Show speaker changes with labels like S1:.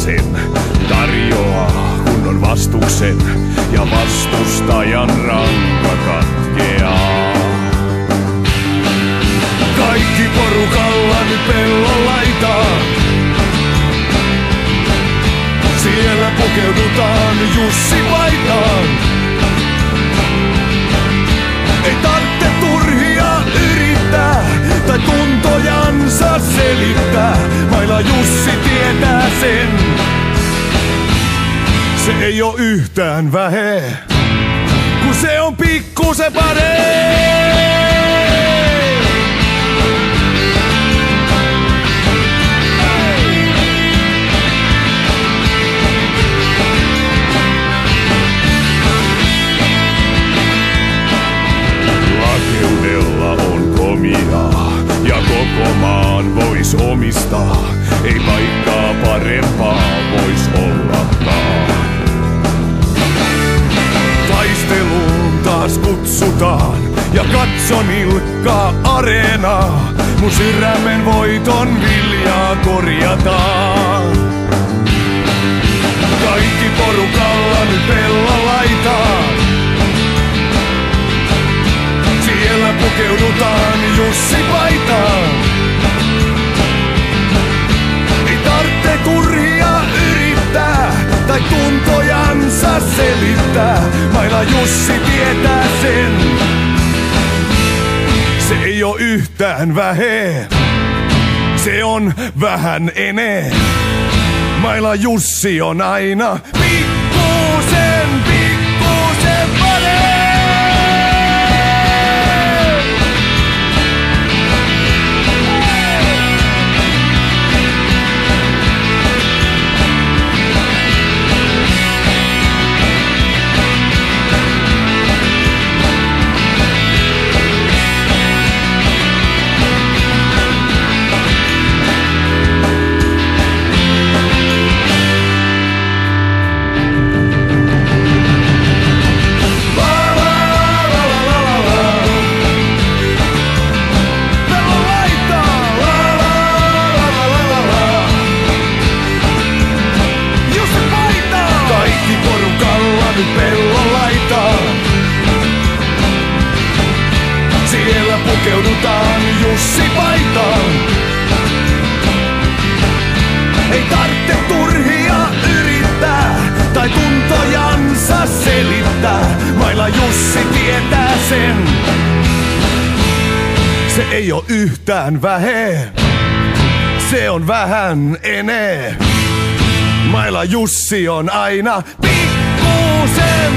S1: sen tarjoaa kunnon vastuksen ja vastustajan ranka katkeaa. Kaikki porukalla nyt pellon laitaan. Siellä pukeudutaan Jussi paitaan. Ei tarvitse turhia yrittää tai tuntojansa selittää. Maila Jussi tietää sen. Se ei oo yhtään vähe, kun se on pikkusen paree. Lakeudella on komiaa ja koko maan vois omistaa. Ei paikkaa parempaa vois ollakaan. Taisteluun taas kutsutaan ja katso nilkkaa areenaa. Mun sydämen voiton viljaa korjataan. Kaikki porukalla nyt pellon laitaan. Siellä pukeudutaan Jussi paitaan. Ei tarvitse turhia yrittää tai tuntojansa selittää. Maila Jussi tietää sen. Se ei oo yhtään vähe, se on vähän enee. Maila Jussi on aina pikkusen paree. Pellon laitaan. Siellä pukeudutaan Jussi paitaan. Ei tarvitse turhia yrittää tai tuntojansa selittää. Maila Jussi tietää sen. Se ei oo yhtään vähe, se on vähän enee. Maila Jussi on aina pikkusen